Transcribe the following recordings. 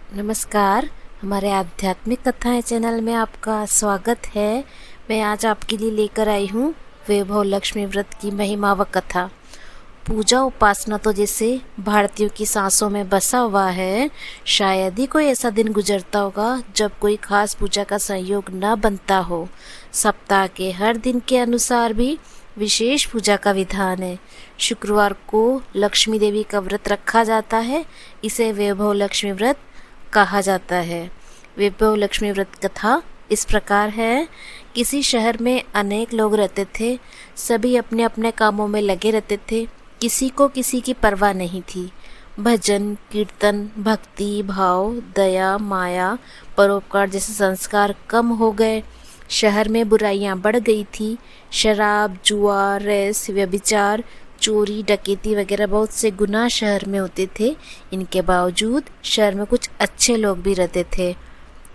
नमस्कार। हमारे आध्यात्मिक कथाएं चैनल में आपका स्वागत है। मैं आज आपके लिए लेकर आई हूँ वैभव लक्ष्मी व्रत की महिमा व कथा। पूजा उपासना तो जैसे भारतीयों की सांसों में बसा हुआ है। शायद ही कोई ऐसा दिन गुजरता होगा जब कोई खास पूजा का संयोग न बनता हो। सप्ताह के हर दिन के अनुसार भी विशेष पूजा का विधान है। शुक्रवार को लक्ष्मी देवी का व्रत रखा जाता है। इसे वैभव लक्ष्मी व्रत कहा जाता है। वैभव लक्ष्मी व्रत कथा इस प्रकार है। किसी शहर में अनेक लोग रहते थे। सभी अपने अपने कामों में लगे रहते थे। किसी को किसी की परवाह नहीं थी। भजन कीर्तन भक्ति भाव दया माया परोपकार जैसे संस्कार कम हो गए। शहर में बुराइयां बढ़ गई थी। शराब जुआ रेस व्यभिचार चोरी डकैती वगैरह बहुत से गुनाह शहर में होते थे। इनके बावजूद शहर में कुछ अच्छे लोग भी रहते थे।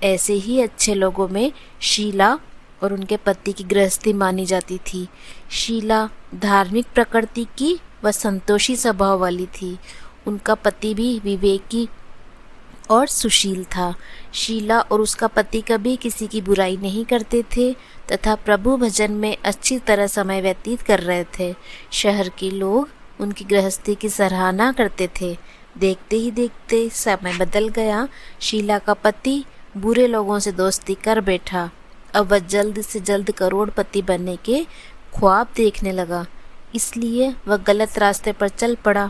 ऐसे ही अच्छे लोगों में शीला और उनके पति की गृहस्थी मानी जाती थी। शीला धार्मिक प्रकृति की व संतोषी स्वभाव वाली थी। उनका पति भी विवेकी और सुशील था। शीला और उसका पति कभी किसी की बुराई नहीं करते थे तथा प्रभु भजन में अच्छी तरह समय व्यतीत कर रहे थे। शहर के लोग उनकी गृहस्थी की सराहना करते थे। देखते ही देखते समय बदल गया। शीला का पति बुरे लोगों से दोस्ती कर बैठा। अब वह जल्द से जल्द करोड़पति बनने के ख्वाब देखने लगा, इसलिए वह गलत रास्ते पर चल पड़ा।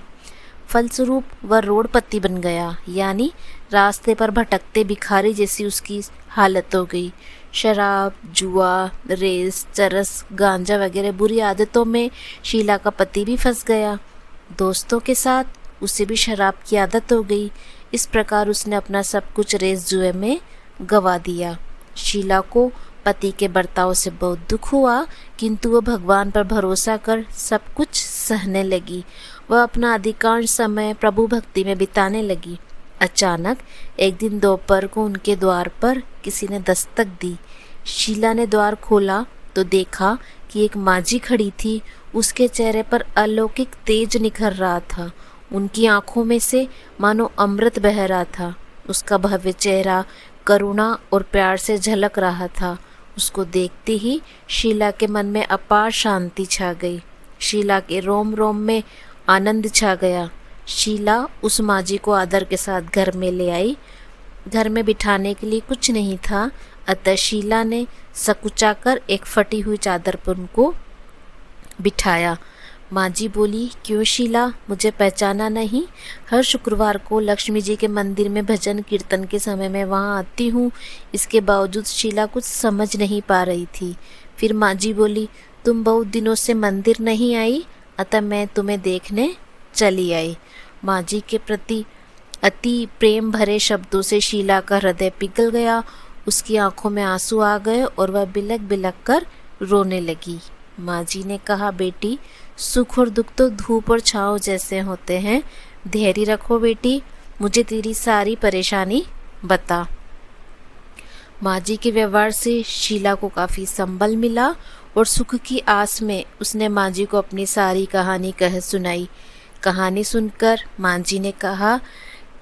फलस्वरूप वह रोडपति बन गया, यानी रास्ते पर भटकते भिखारी जैसी उसकी हालत हो गई। शराब जुआ रेस चरस गांजा वगैरह बुरी आदतों में शीला का पति भी फंस गया। दोस्तों के साथ उसे भी शराब की आदत हो गई। इस प्रकार उसने अपना सब कुछ रेस जुए में गवा दिया। शीला को पति के बर्ताव से बहुत दुख हुआ, किंतु वह भगवान पर भरोसा कर सब कुछ सहने लगी। वह अपना अधिकांश समय प्रभु भक्ति में बिताने लगी। अचानक एक दिन दोपहर को उनके द्वार पर किसी ने दस्तक दी। शीला ने द्वार खोला तो देखा कि एक माजी खड़ी थी। उसके चेहरे पर अलौकिक तेज निखर रहा था। उनकी आंखों में से मानो अमृत बह रहा था। उसका भव्य चेहरा करुणा और प्यार से झलक रहा था। उसको देखते ही शीला के मन में अपार शांति छा गई। शीला के रोम रोम में आनंद छा गया। शीला उस माजी को आदर के साथ घर में ले आई। घर में बिठाने के लिए कुछ नहीं था, अतः शीला ने सकुचाकर एक फटी हुई चादर पर उनको बिठाया। माजी बोली, क्यों शीला, मुझे पहचाना नहीं? हर शुक्रवार को लक्ष्मी जी के मंदिर में भजन कीर्तन के समय मैं वहाँ आती हूँ। इसके बावजूद शीला कुछ समझ नहीं पा रही थी। फिर माजी बोली, तुम बहुत दिनों से मंदिर नहीं आई, अतः मैं तुम्हें देखने चली आई। माजी के प्रति अति प्रेम भरे शब्दों से शीला का हृदय पिघल गया। उसकी आंखों में आंसू आ गए और वह बिलक बिलक कर रोने लगी। माजी ने कहा, बेटी, सुख और दुख तो धूप और छांव जैसे होते हैं। धैर्य रखो बेटी, मुझे तेरी सारी परेशानी बता। माजी के व्यवहार से शीला को काफ़ी संबल मिला और सुख की आस में उसने माजी को अपनी सारी कहानी कह सुनाई। कहानी सुनकर माजी ने कहा,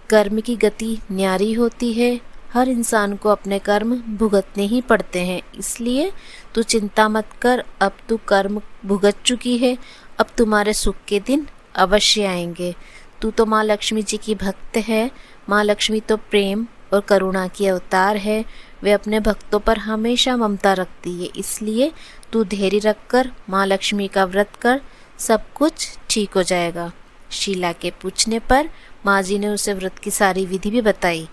कर्म की गति न्यारी होती है। हर इंसान को अपने कर्म भुगतने ही पड़ते हैं, इसलिए तू चिंता मत कर। अब तू कर्म भुगत चुकी है, अब तुम्हारे सुख के दिन अवश्य आएंगे। तू तो माँ लक्ष्मी जी की भक्त है। माँ लक्ष्मी तो प्रेम और करुणा की अवतार है। वे अपने भक्तों पर हमेशा ममता रखती है, इसलिए तू धैर्य रखकर माँ लक्ष्मी का व्रत कर, सब कुछ ठीक हो जाएगा। शीला के पूछने पर माँ जी ने उसे व्रत की सारी विधि भी बताई।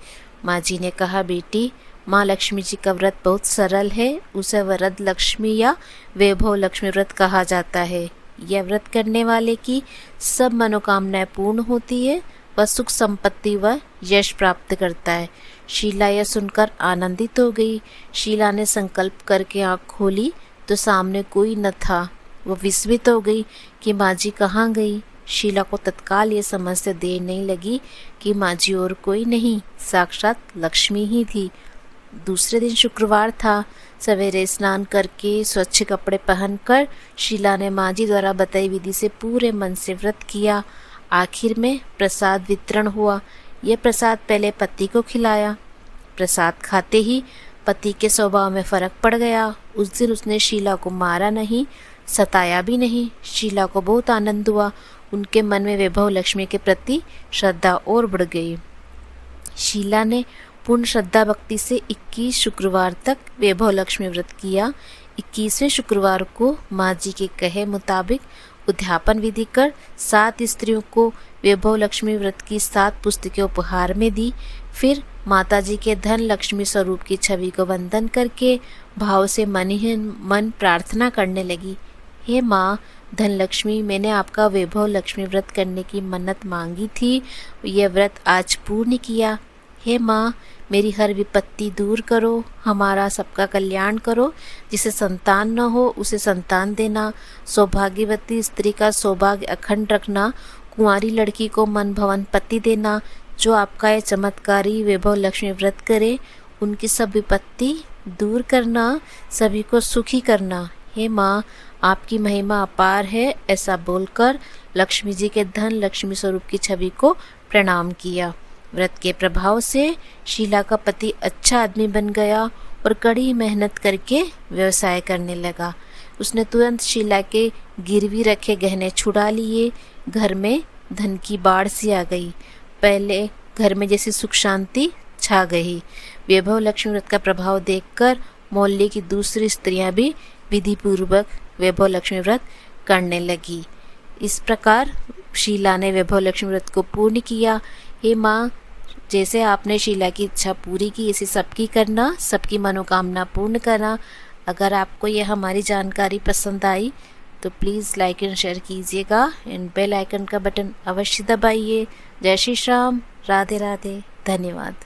माँ जी ने कहा, बेटी, माँ लक्ष्मी जी का व्रत बहुत सरल है। उसे वरद लक्ष्मी या वैभव लक्ष्मी व्रत कहा जाता है। यह व्रत करने वाले की सब मनोकामनाएं पूर्ण होती है। वह सुख संपत्ति व यश प्राप्त करता है। शीला यह सुनकर आनंदित हो गई। शीला ने संकल्प करके आँख खोली तो सामने कोई न था। वह विस्मित हो गई कि माजी कहाँ गई। शीला को तत्काल ये समझ देर नहीं लगी कि माजी और कोई नहीं, साक्षात लक्ष्मी ही थी। दूसरे दिन शुक्रवार था। सवेरे स्नान करके स्वच्छ कपड़े पहनकर शीला ने माजी द्वारा बताई विधि से पूरे मन से व्रत किया। आखिर में प्रसाद वितरण हुआ। यह प्रसाद पहले पति को खिलाया। प्रसाद खाते ही पति के स्वभाव में फर्क पड़ गया। उस दिन उसने शीला को मारा नहीं, सताया भी नहीं। शीला को बहुत आनंद हुआ। उनके मन में वैभव लक्ष्मी के प्रति श्रद्धा और बढ़ गई। शीला ने पूर्ण श्रद्धा भक्ति से 21 शुक्रवार तक वैभव लक्ष्मी व्रत किया। 21वें शुक्रवार को माँ जी के कहे मुताबिक उद्यापन विधि कर 7 स्त्रियों को वैभव लक्ष्मी व्रत की 7 पुस्तकें उपहार में दी। फिर माता जी के धन लक्ष्मी स्वरूप की छवि को वंदन करके भाव से मन ही मन प्रार्थना करने लगी। हे माँ धन लक्ष्मी, मैंने आपका वैभव लक्ष्मी व्रत करने की मन्नत मांगी थी, यह व्रत आज पूर्ण किया। हे माँ मेरी हर विपत्ति दूर करो, हमारा सबका कल्याण करो। जिसे संतान न हो उसे संतान देना, सौभाग्यवती स्त्री का सौभाग्य अखंड रखना, कुंवारी लड़की को मन भवन पति देना। जो आपका ये चमत्कारी वैभव लक्ष्मी व्रत करे उनकी सब विपत्ति दूर करना, सभी को सुखी करना। हे माँ आपकी महिमा अपार है। ऐसा बोलकर लक्ष्मी जी के धन लक्ष्मी स्वरूप की छवि को प्रणाम किया। व्रत के प्रभाव से शीला का पति अच्छा आदमी बन गया और कड़ी मेहनत करके व्यवसाय करने लगा। उसने तुरंत शीला के गिरवी रखे गहने छुड़ा लिए। घर में धन की बाढ़ सी आ गई। पहले घर में जैसी सुख शांति छा गई। वैभव लक्ष्मी व्रत का प्रभाव देखकर मोहल्ले की दूसरी स्त्रियां भी विधि पूर्वक वैभव लक्ष्मी व्रत करने लगी। इस प्रकार शीला ने वैभव लक्ष्मी व्रत को पूर्ण किया। हे माँ जैसे आपने शीला की इच्छा पूरी की, इसे सबकी करना, सबकी मनोकामना पूर्ण करना। अगर आपको यह हमारी जानकारी पसंद आई तो प्लीज़ लाइक एंड शेयर कीजिएगा एंड बेल आइकन का बटन अवश्य दबाइए। जय श्री राम, राधे राधे, धन्यवाद।